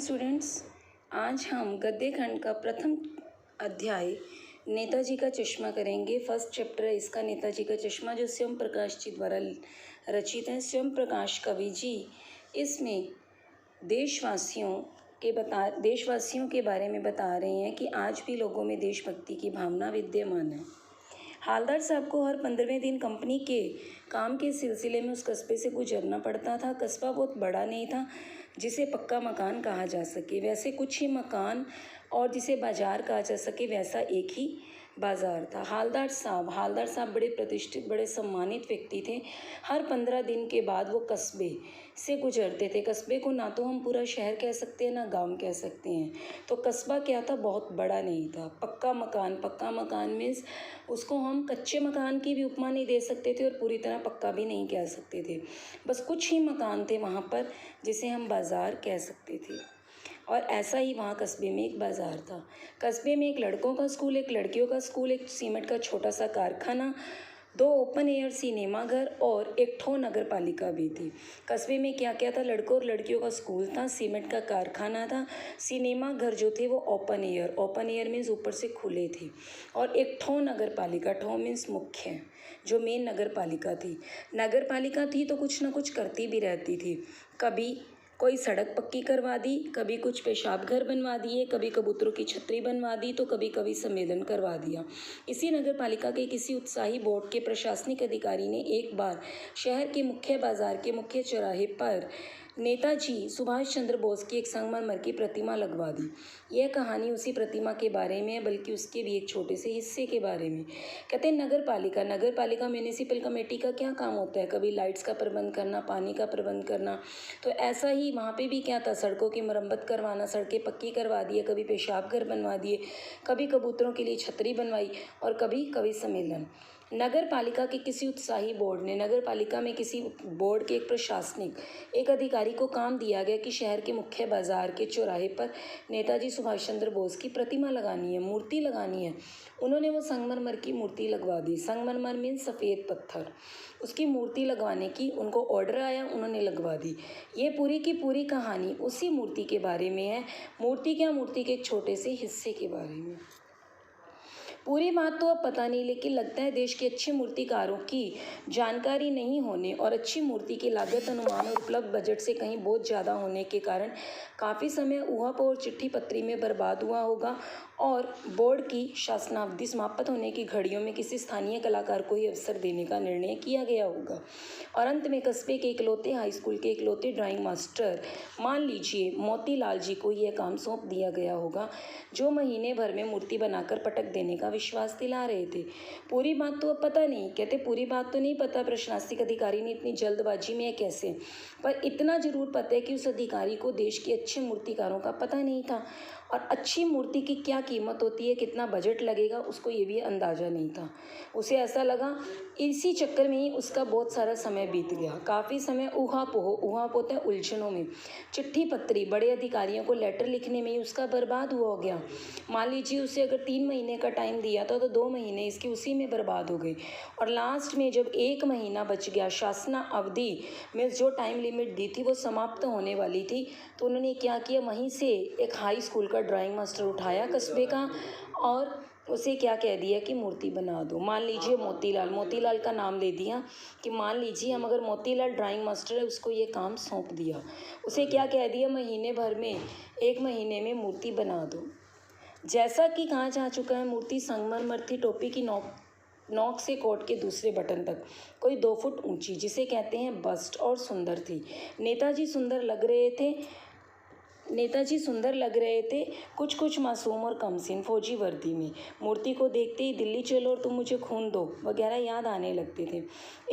Students, आज हम गद्य खंड का प्रथम अध्याय नेताजी का चश्मा करेंगे। फर्स्ट चैप्टर है इसका नेताजी का चश्मा, जो स्वयं प्रकाश जी द्वारा रचित है। स्वयं प्रकाश कवि जी इसमें देशवासियों के बारे में बता रहे हैं कि आज भी लोगों में देशभक्ति की भावना विद्यमान है। हालदार साहब को हर 15वें दिन कंपनी के काम के सिलसिले में उस कस्बे से गुजरना पड़ता था। कस्बा बहुत बड़ा नहीं था जिसे पक्का मकान कहा जा सके, वैसे कुछ ही मकान, और जिसे बाजार कहा जा सके वैसा एक ही बाजार था। हालदार साहब बड़े प्रतिष्ठित, बड़े सम्मानित व्यक्ति थे। हर 15 दिन के बाद वो कस्बे से गुजरते थे। कस्बे को ना तो हम पूरा शहर कह सकते हैं ना गांव कह सकते हैं। तो कस्बा क्या था, बहुत बड़ा नहीं था। पक्का मकान मीन्स उसको हम कच्चे मकान की भी उपमा नहीं दे सकते थे और पूरी तरह पक्का भी नहीं कह सकते थे। बस कुछ ही मकान थे वहाँ पर जिसे हम बाज़ार कह सकते थे। और ऐसा ही वहाँ कस्बे में एक बाज़ार था। कस्बे में एक लड़कों का स्कूल, एक लड़कियों का स्कूल, एक सीमेंट का छोटा सा कारखाना, 2 ओपन एयर सिनेमा घर और एक ठो नगर पालिका भी थी। कस्बे में क्या क्या था, लड़कों और लड़कियों का स्कूल था, सीमेंट का कारखाना था, सिनेमा घर जो थे वो ओपन एयर मीन्स ऊपर से खुले थे, और एक ठो नगर पालिका, ठो मीन्स मुख्य, जो मेन नगर पालिका थी तो कुछ ना कुछ करती भी रहती थी। कभी कोई सड़क पक्की करवा दी, कभी कुछ पेशाब घर बनवा दिए, कभी कबूतरों की छतरी बनवा दी, तो कभी कभी सम्मेलन करवा दिया। इसी नगर पालिका के किसी उत्साही बोर्ड के प्रशासनिक अधिकारी ने एक बार शहर के मुख्य बाजार के मुख्य चौराहे पर नेताजी सुभाष चंद्र बोस की एक संगमरमर की प्रतिमा लगवा दी। यह कहानी उसी प्रतिमा के बारे में है, बल्कि उसके भी एक छोटे से हिस्से के बारे में। कहते हैं नगर पालिका म्यूनिसिपल कमेटी का क्या काम होता है, कभी लाइट्स का प्रबंध करना, पानी का प्रबंध करना। तो ऐसा ही वहाँ पे भी क्या था, सड़कों की मरम्मत करवाना, सड़कें पक्की करवा दिए, कभी पेशाब घर बनवा दिए, कभी कबूतरों के लिए छतरी बनवाई, और कभी कभी सम्मेलन। नगर पालिका के किसी उत्साही बोर्ड ने, नगर पालिका में किसी बोर्ड के एक प्रशासनिक एक अधिकारी को काम दिया गया कि शहर के मुख्य बाजार के चौराहे पर नेताजी सुभाष चंद्र बोस की प्रतिमा लगानी है, मूर्ति लगानी है। उन्होंने वो संगमरमर की मूर्ति लगवा दी। संगमरमर मीन्स सफ़ेद पत्थर, उसकी मूर्ति लगवाने की उनको ऑर्डर आया, उन्होंने लगवा दी। ये पूरी की पूरी कहानी उसी मूर्ति के बारे में है। मूर्ति के एक छोटे से हिस्से के बारे में। पूरी बात तो अब पता नहीं, लेकिन लगता है देश के अच्छे मूर्तिकारों की जानकारी नहीं होने और अच्छी मूर्ति की लागत अनुमान और उपलब्ध बजट से कहीं बहुत ज़्यादा होने के कारण काफ़ी समय ऊहापोह और चिट्ठी पत्री में बर्बाद हुआ होगा, और बोर्ड की शासनावधि समाप्त होने की घड़ियों में किसी स्थानीय कलाकार को ही अवसर देने का निर्णय किया गया होगा। और अंत में कस्बे के इकलौते हाई स्कूल के इकलौते ड्राइंग मास्टर, मान लीजिए मोतीलाल जी को यह काम सौंप दिया गया होगा, जो महीने भर में मूर्ति बनाकर पटक देने का विश्वास दिला रहे थे। पूरी बात तो अब पता नहीं, कहते पूरी बात तो नहीं पता प्रशासनिक अधिकारी ने इतनी जल्दबाजी में कैसे, पर इतना जरूर पता है कि उस अधिकारी को देश के अच्छे मूर्तिकारों का पता नहीं था, और अच्छी मूर्ति की क्या कीमत होती है, कितना बजट लगेगा, उसको ये भी अंदाज़ा नहीं था। उसे ऐसा लगा, इसी चक्कर में ही उसका बहुत सारा समय बीत गया। काफ़ी समय ऊहापोह है उलझनों में, चिट्ठी पत्री, बड़े अधिकारियों को लेटर लिखने में ही उसका बर्बाद हुआ हो गया। मान लीजिए उसे अगर 3 महीने का टाइम दिया था तो 2 महीने इसके उसी में बर्बाद हो गए, और लास्ट में जब 1 महीना बच गया, शासना अवधि में जो टाइम लिमिट दी थी वो समाप्त होने वाली थी, तो उन्होंने क्या किया, वहीं से एक हाई स्कूल का ड्राइंग मास्टर उठाया कस्बे का, और उसे क्या कह दिया कि मूर्ति बना दो। मान लीजिए मोतीलाल का नाम ले दिया कि मान लीजिए हम अगर मोतीलाल ड्राइंग मास्टर है, उसको ये काम सौंप दिया। उसे क्या कह दिया, महीने भर में 1 महीने में मूर्ति बना दो। जैसा कि कहा जा चुका है, मूर्ति संगमरमर थी, टोपी की नोक से कोट के दूसरे बटन तक कोई 2 फुट ऊंची, जिसे कहते हैं बस्ट, और सुंदर थी। नेताजी सुंदर लग रहे थे, कुछ मासूम और कमसीन, फौजी वर्दी में। मूर्ति को देखते ही दिल्ली चलो और तुम मुझे खून दो वगैरह याद आने लगते थे।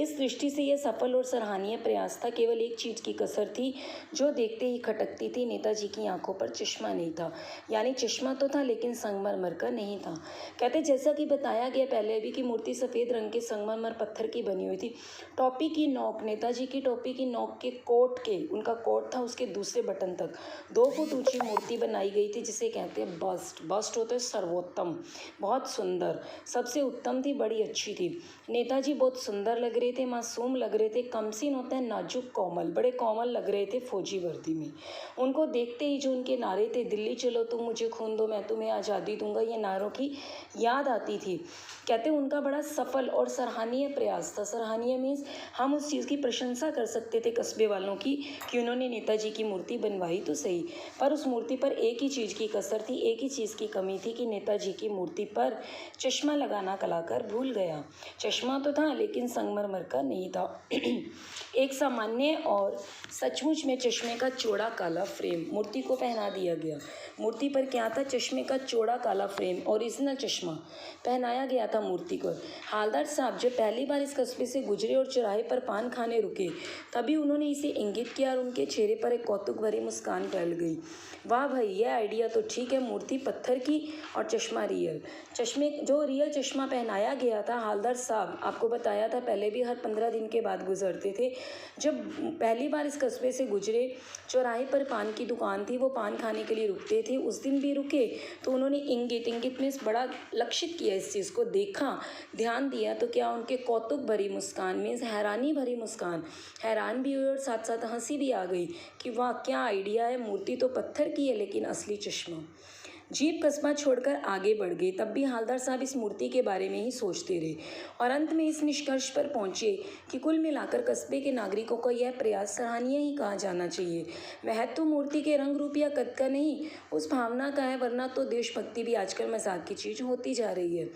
इस दृष्टि से यह सफल और सराहनीय प्रयास था। केवल एक चीज़ की कसर थी जो देखते ही खटकती थी, नेताजी की आंखों पर चश्मा नहीं था। यानी चश्मा तो था लेकिन संगमरमर का नहीं था। कहते जैसा कि बताया गया पहले भी कि मूर्ति सफ़ेद रंग के संगमरमर पत्थर की बनी हुई थी। टोपी की नोक, नेताजी की टोपी की नोक के कोट के, उनका कोट था उसके दूसरे बटन तक 2 फुट ऊंची मूर्ति बनाई गई थी जिसे कहते हैं बस्ट। बस्ट होता है सर्वोत्तम, बहुत सुंदर, सबसे उत्तम थी, बड़ी अच्छी थी। नेताजी बहुत सुंदर लग रहे थे, मासूम लग रहे थे। कमसीन होता है नाजुक, कोमल, बड़े कोमल लग रहे थे फौजी वर्दी में। उनको देखते ही जो उनके नारे थे, दिल्ली चलो तुम मुझे खून दो मैं तुम्हें आज़ादी दूंगा, ये नारों की याद आती थी। कहते उनका बड़ा सफल और सराहनीय प्रयास था। सराहनीय मीन्स हम उस चीज़ की प्रशंसा कर सकते थे कस्बे वालों की कि उन्होंने नेताजी की मूर्ति बनवाई तो सही, पर उस मूर्ति पर एक ही चीज़ की कसर थी, एक ही चीज़ की कमी थी कि नेताजी की मूर्ति पर चश्मा लगाना कलाकार भूल गया। चश्मा तो था लेकिन संगमरमर का नहीं था। एक सामान्य और सचमुच में चश्मे का चौड़ा काला फ्रेम मूर्ति को पहना दिया गया। मूर्ति पर क्या था? चश्मे का चौड़ा काला फ्रेम, ओरिजिनल चश्मा पहनाया गया था मूर्ति को। हालदार साहब जब पहली बार इस कस्बे से गुजरे और चौराहे पर पान खाने रुके, तभी उन्होंने इसे इंगित किया और उनके चेहरे पर एक कौतुक भरी मुस्कान फैल गई। वाह भाई, यह आइडिया तो ठीक है, मूर्ति पत्थर की और चश्मा रियल। चश्मे जो रियल चश्मा पहनाया गया था, हालदार साहब आपको बताया था पहले भी, हर 15 दिन के बाद गुजरते थे। जब पहली बार इस कस्बे से गुजरे, चौराहे पर पान की दुकान थी, वो पान खाने के लिए रुकते थे। उस दिन भी रुके तो उन्होंने इंगित में बड़ा लक्षित किया, इस चीज़ को देखा, ध्यान दिया, तो क्या उनके कौतुक भरी मुस्कान मीन्स हैरानी भरी मुस्कान, हैरान भी हुई और साथ साथ हंसी भी आ गई कि वाह क्या आइडिया है, मूर्ति तो पत्थर की है लेकिन असली चश्मा। जीप कस्बा छोड़कर आगे बढ़ गई, तब भी हालदार साहब इस मूर्ति के बारे में ही सोचते रहे और अंत में इस निष्कर्ष पर पहुंचे कि कुल मिलाकर कस्बे के नागरिकों का यह प्रयास सराहनीय ही कहा जाना चाहिए। महत्व मूर्ति के रंग रूप या कद का नहीं, उस भावना का है, वरना तो देशभक्ति भी आजकल मजाक की चीज़ होती जा रही है।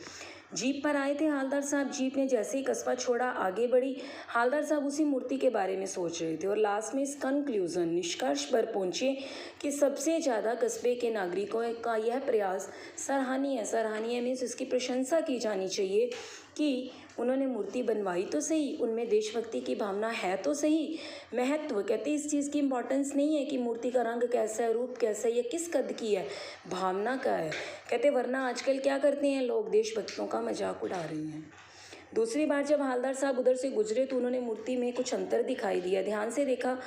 जीप पर आए थे हालदार साहब, जीप ने जैसे ही कस्बा छोड़ा आगे बढ़ी। हालदार साहब उसी मूर्ति के बारे में सोच रहे थे और लास्ट में इस कंक्लूजन निष्कर्ष पर पहुंचे कि सबसे ज़्यादा कस्बे के नागरिकों का यह प्रयास सराहनीय मीन्स इसकी प्रशंसा की जानी चाहिए कि उन्होंने मूर्ति बनवाई तो सही, उनमें देशभक्ति की भावना है तो सही। महत्व कहते इस चीज़ की इम्पोर्टेंस नहीं है कि मूर्ति का रंग कैसा है, रूप कैसा है या किस कद की है, भावना का है। कहते वरना आजकल क्या करते हैं लोग, देशभक्तों का मजाक उड़ा रहे हैं। दूसरी बार जब हालदार साहब उधर से गुजरे तो उन्होंने मूर्ति में कुछ अंतर दिखाई दिया। ध्यान से देखा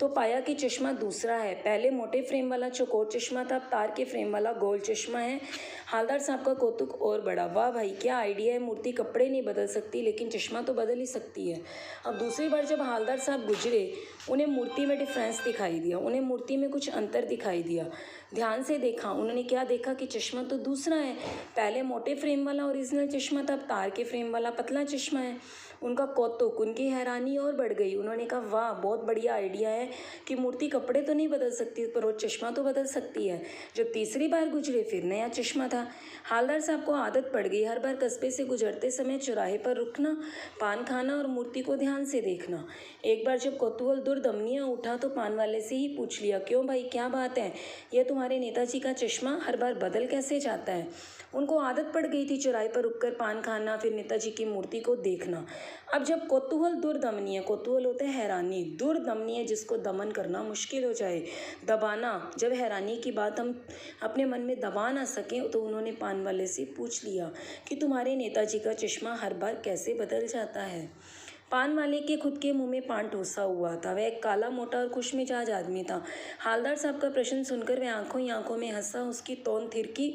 तो पाया कि चश्मा दूसरा है। पहले मोटे फ्रेम वाला चौकोर चश्मा था, अब तार के फ्रेम वाला गोल चश्मा है। हालदार साहब का कौतुक और बड़ा, वाह भाई क्या आइडिया है, मूर्ति कपड़े नहीं बदल सकती लेकिन चश्मा तो बदल ही सकती है। अब दूसरी बार जब हालदार साहब गुजरे, उन्हें मूर्ति में डिफरेंस दिखाई दिया, उन्हें मूर्ति में कुछ अंतर दिखाई दिया। ध्यान से देखा, उन्होंने क्या देखा कि चश्मा तो दूसरा है। पहले मोटे फ्रेम वाला ओरिजिनल चश्मा था, अब तार के फ्रेम वाला पतला चश्मा है। उनका कौतुक, उनकी हैरानी और बढ़ गई। उन्होंने कहा वाह बहुत बढ़िया आइडिया है कि मूर्ति कपड़े तो नहीं बदल सकती पर वो चश्मा तो बदल सकती है। जब तीसरी बार गुजरे फिर नया चश्मा था। हालदार साहब को आदत पड़ गई हर बार कस्बे से गुजरते समय चौराहे पर रुकना, पान खाना और मूर्ति को ध्यान से देखना। एक बार जब कौतूहल दुर्दमनीय उठा तो पान वाले से ही पूछ लिया, क्यों भाई क्या बात है, यह तुम्हारे नेताजी का चश्मा हर बार बदल कैसे जाता है। उनको आदत पड़ गई थी चौराहे पर रुककर पान खाना, फिर नेताजी की मूर्ति को देखना। अब जब कौतूहल दुर्दमनीय, कौतूहल होता है हैरानी, दुर्दमनीय जिसको दमन करना मुश्किल हो जाए, दबाना, जब हैरानी की बात हम अपने मन में दबा ना सकें, तो उन्होंने पान वाले से पूछ लिया कि तुम्हारे नेताजी का चश्मा हर बार कैसे बदल जाता है। पान वाले के खुद के मुंह में पान ठूसा हुआ था। वह एक काला मोटा और खुशमिजाज आदमी था। हालदार साहब का प्रश्न सुनकर वह आंखों ही आंखों में हंसा, उसकी तौन थिरकी।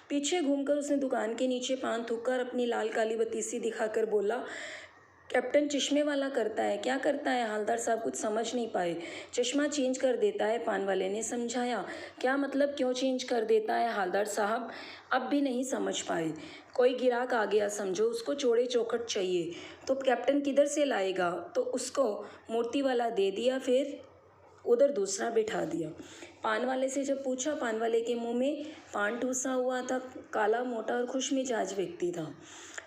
पीछे घूमकर उसने दुकान के नीचे पान थूककर अपनी लाल काली बत्तीसी दिखाकर बोला, कैप्टन चश्मे वाला करता है। क्या करता है? हालदार साहब कुछ समझ नहीं पाए। चश्मा चेंज कर देता है, पान वाले ने समझाया। क्या मतलब, क्यों चेंज कर देता है? हालदार साहब अब भी नहीं समझ पाए। कोई गिराक आ गया समझो, उसको चौड़े चौखट चाहिए, तो कैप्टन किधर से लाएगा? तो उसको मूर्ति वाला दे दिया, फिर उधर दूसरा बिठा दिया। पान वाले से जब पूछा, पान वाले के मुंह में पान ठूसा हुआ था, काला मोटा और खुशमिजाज व्यक्ति था।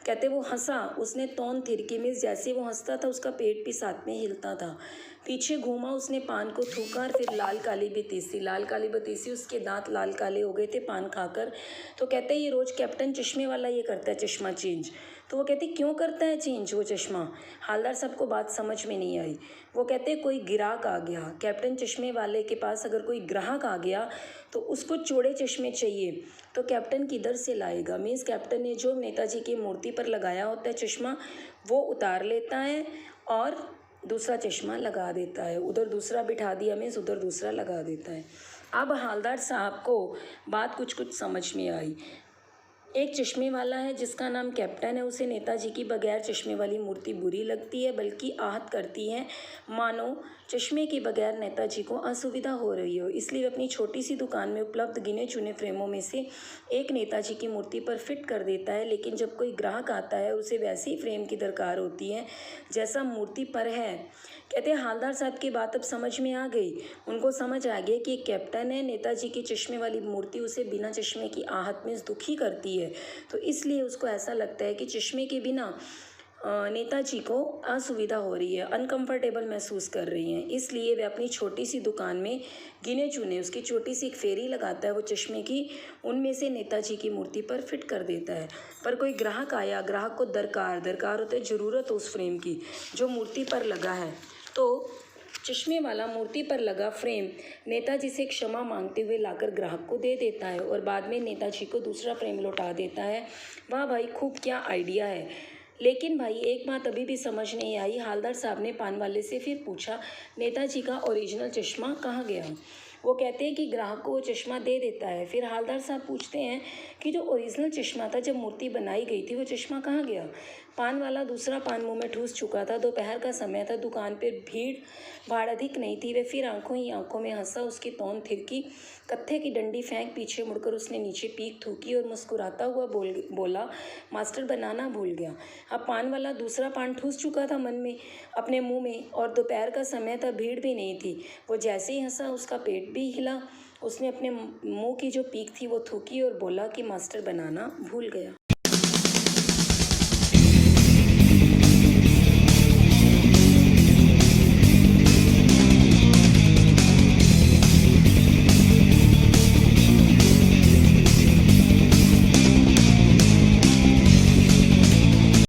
कहते वो हंसा, उसने तौन थिरकी में, जैसे वो हंसता था उसका पेट भी साथ में हिलता था। पीछे घूमा, उसने पान को थूका और फिर लाल काली बतीसी, उसके दांत लाल काले हो गए थे पान खाकर। तो कहते ये रोज़ कैप्टन चश्मे वाला ये करता है चश्मा चेंज। तो वो कहते क्यों करता है चेंज वो चश्मा? हालदार साहब को बात समझ में नहीं आई। वो कहते कोई ग्राहक आ गया, कैप्टन चश्मे वाले के पास अगर कोई ग्राहक आ गया तो उसको चौड़े चश्मे चाहिए, तो कैप्टन किधर से लाएगा? मीन्स कैप्टन ने जो नेताजी की मूर्ति पर लगाया होता है चश्मा, वो उतार लेता है और दूसरा चश्मा लगा देता है। उधर दूसरा बिठा दिया मीन्स उधर दूसरा लगा देता है। अब हवलदार साहब को बात कुछ कुछ समझ में आई। एक चश्मे वाला है जिसका नाम कैप्टन है, उसे नेताजी की बगैर चश्मे वाली मूर्ति बुरी लगती है, बल्कि आहत करती है, मानो चश्मे के बगैर नेताजी को असुविधा हो रही हो। इसलिए वे अपनी छोटी सी दुकान में उपलब्ध गिने चुने फ्रेमों में से एक नेताजी की मूर्ति पर फिट कर देता है। लेकिन जब कोई ग्राहक आता है, उसे वैसी फ्रेम की दरकार होती है जैसा मूर्ति पर है। कहते हैं हवलदार साहब की बात अब समझ में आ गई। उनको समझ आ गया कि एक कैप्टन है, नेताजी की चश्मे वाली मूर्ति उसे बिना चश्मे की आहत में दुखी करती है, तो इसलिए उसको ऐसा लगता है कि चश्मे के बिना नेताजी को असुविधा हो रही है, अनकंफर्टेबल महसूस कर रही हैं। इसलिए वे अपनी छोटी सी दुकान में गिने चुने उसकी छोटी सी एक फेरी लगाता है, वो चश्मे की, उनमें से नेताजी की मूर्ति पर फिट कर देता है। पर कोई ग्राहक आया, ग्राहक को दरकार होता है, ज़रूरत उस फ्रेम की जो मूर्ति पर लगा है। तो चश्मे वाला मूर्ति पर लगा फ्रेम नेताजी से क्षमा मांगते हुए लाकर ग्राहक को दे देता है और बाद में नेताजी को दूसरा फ्रेम लौटा देता है। वाह भाई, खूब क्या आइडिया है। लेकिन भाई एक बात अभी भी समझ नहीं आई। हवलदार साहब ने पान वाले से फिर पूछा, नेताजी का ओरिजिनल चश्मा कहाँ गया? वो कहते हैं कि ग्राहक को वो चश्मा दे देता है। फिर हवलदार साहब पूछते हैं कि जो ओरिजिनल चश्मा था, जब मूर्ति बनाई गई थी, वो चश्मा कहाँ गया? पान वाला दूसरा पान मुंह में ठूस चुका था। दोपहर का समय था, दुकान पर भीड़ भाड़ अधिक नहीं थी। वे फिर आंखों ही आंखों में हंसा, उसकी तौन थिरकी, कत्थे की डंडी फेंक पीछे मुड़कर उसने नीचे पीक थूकी और मुस्कुराता हुआ बोला, मास्टर बनाना भूल गया। अब पान वाला दूसरा पान ठूस चुका था मन में, अपने मुंह में, और दोपहर का समय था, भीड़ भी नहीं थी। वो जैसे ही हंसा, उसका पेट भी हिला। उसने अपने मुंह की जो पीक थी वो थूकी और बोला कि मास्टर बनाना भूल गया।